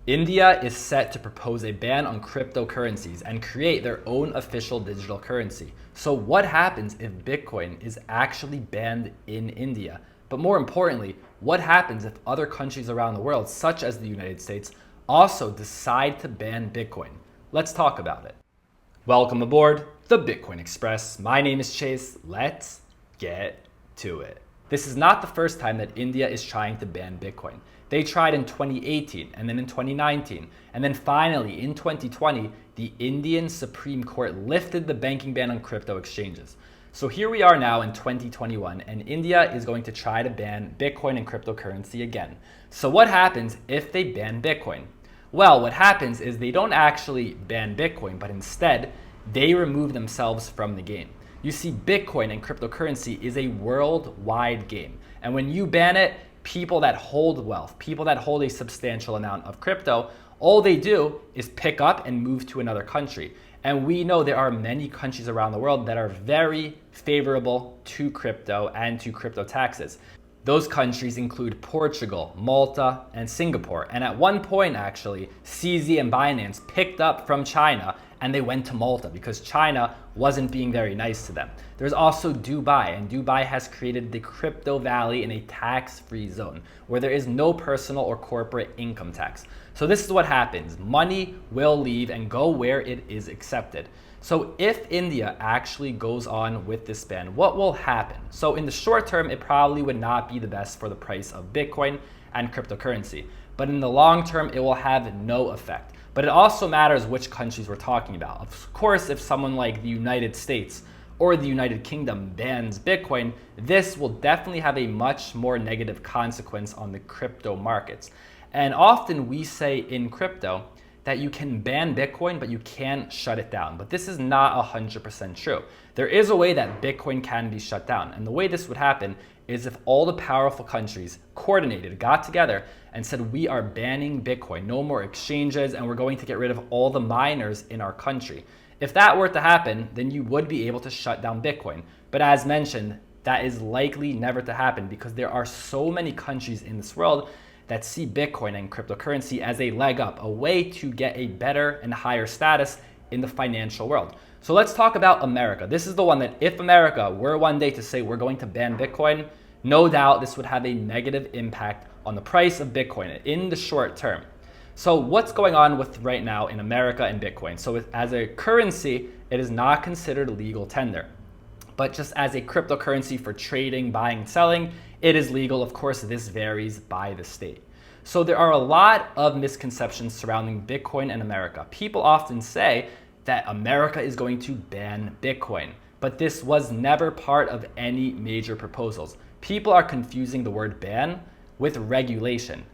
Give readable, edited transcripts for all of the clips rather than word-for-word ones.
India is set to propose a ban on cryptocurrencies and create their own official digital currency. So what happens if Bitcoin is actually banned in India? But more importantly, what happens if other countries around the world, such as the United States, also decide to ban Bitcoin? Let's talk about it. Welcome aboard the Bitcoin Express. My name is Chase. Let's get to it. This is not the first time that India is trying to ban Bitcoin. They tried in 2018 and then in 2019. And then finally in 2020, the Indian Supreme Court lifted the banking ban on crypto exchanges. So here we are now in 2021 and India is going to try to ban Bitcoin and cryptocurrency again. So what happens if they ban Bitcoin? Well, what happens is they don't actually ban Bitcoin, but instead they remove themselves from the game. You see, Bitcoin and cryptocurrency is a worldwide game. And when you ban it, people that hold wealth, people that hold a substantial amount of crypto, all they do is pick up and move to another country. And we know there are many countries around the world that are very favorable to crypto and to crypto taxes. Those countries include Portugal, Malta, and Singapore. And at one point, actually, CZ and Binance picked up from China and they went to Malta because China wasn't being very nice to them. There's also Dubai, and Dubai has created the crypto valley in a tax-free zone where there is no personal or corporate income tax. So this is what happens. Money will leave and go where it is accepted. So if India actually goes on with this ban, what will happen? So in the short term, it probably would not be the best for the price of Bitcoin and cryptocurrency. But in the long term, it will have no effect. But it also matters which countries we're talking about. Of course, if someone like the United States or the United Kingdom bans Bitcoin, this will definitely have a much more negative consequence on the crypto markets. And often we say in crypto that you can ban Bitcoin, but you can't shut it down. But this is not 100% true. There is a way that Bitcoin can be shut down. And the way this would happen is if all the powerful countries coordinated, got together and said, we are banning Bitcoin, no more exchanges, and we're going to get rid of all the miners in our country. If that were to happen, then you would be able to shut down Bitcoin. But as mentioned, that is likely never to happen because there are so many countries in this world that see Bitcoin and cryptocurrency as a leg up, a way to get a better and higher status in the financial world. So let's talk about America. This is the one that if America were one day to say we're going to ban Bitcoin, no doubt this would have a negative impact on the price of Bitcoin in the short term. So what's going on with right now in America and Bitcoin? So as a currency, it is not considered legal tender. But just as a cryptocurrency for trading, buying, and selling, it is legal. Of course, this varies by the state. So there are a lot of misconceptions surrounding Bitcoin and America. People often say that America is going to ban Bitcoin, but this was never part of any major proposals. People are confusing the word ban with regulation.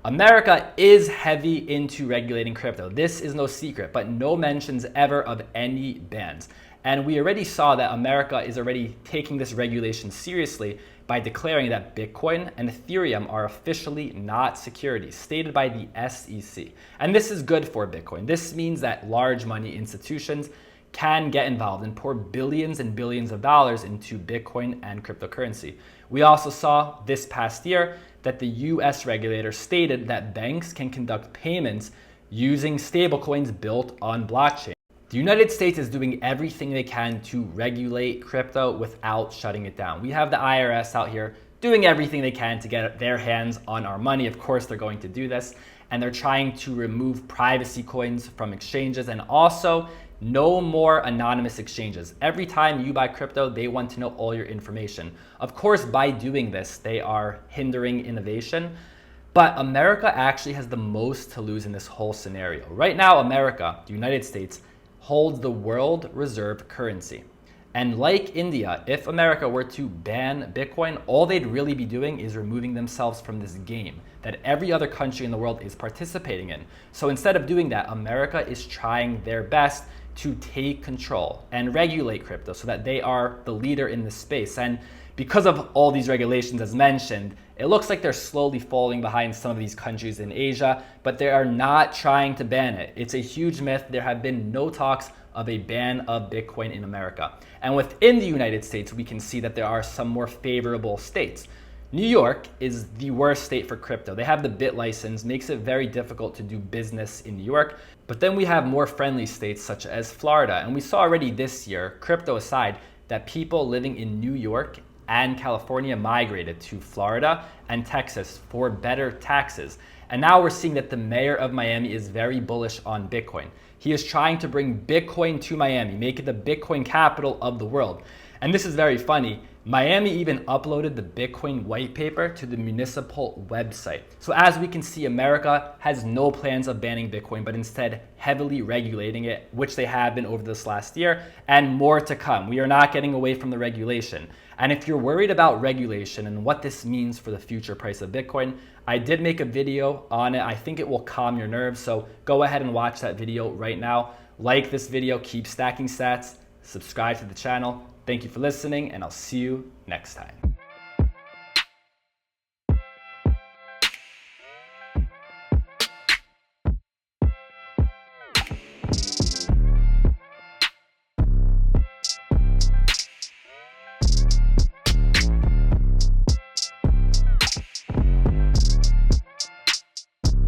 America is heavy into regulating crypto. This is no secret, but no mentions ever of any bans. And we already saw that America is already taking this regulation seriously by declaring that Bitcoin and Ethereum are officially not securities, stated by the SEC. And this is good for Bitcoin. This means that large money institutions can get involved and pour billions and billions of dollars into Bitcoin and cryptocurrency. We also saw this past year that the US regulator stated that banks can conduct payments using stablecoins built on blockchain. The United States is doing everything they can to regulate crypto without shutting it down. We have the IRS out here doing everything they can to get their hands on our money. Of course, they're going to do this. And they're trying to remove privacy coins from exchanges and also no more anonymous exchanges. Every time you buy crypto, they want to know all your information. Of course, by doing this, they are hindering innovation. But America actually has the most to lose in this whole scenario. Right now, America, the United States, holds the world reserve currency. And like India, if America were to ban Bitcoin, all they'd really be doing is removing themselves from this game that every other country in the world is participating in. So instead of doing that, America is trying their best to take control and regulate crypto so that they are the leader in this space. And because of all these regulations, as mentioned, it looks like they're slowly falling behind some of these countries in Asia, but they are not trying to ban it. It's a huge myth. There have been no talks of a ban of Bitcoin in America. And within the United States, we can see that there are some more favorable states. New York is the worst state for crypto. They have the BIT license, makes it very difficult to do business in New York. But then we have more friendly states such as Florida. And we saw already this year, crypto aside, that people living in New York and California migrated to Florida and Texas for better taxes. And now we're seeing that the mayor of Miami is very bullish on Bitcoin. He is trying to bring Bitcoin to Miami, make it the Bitcoin capital of the world. And this is very funny. Miami even uploaded the Bitcoin white paper to the municipal website. So as we can see, America has no plans of banning Bitcoin, but instead heavily regulating it, which they have been over this last year, and more to come. We are not getting away from the regulation. And if you're worried about regulation and what this means for the future price of Bitcoin, I did make a video on it. I think it will calm your nerves. So go ahead and watch that video right now. Like this video, keep stacking sats, subscribe to the channel. Thank you for listening, and I'll see you next time.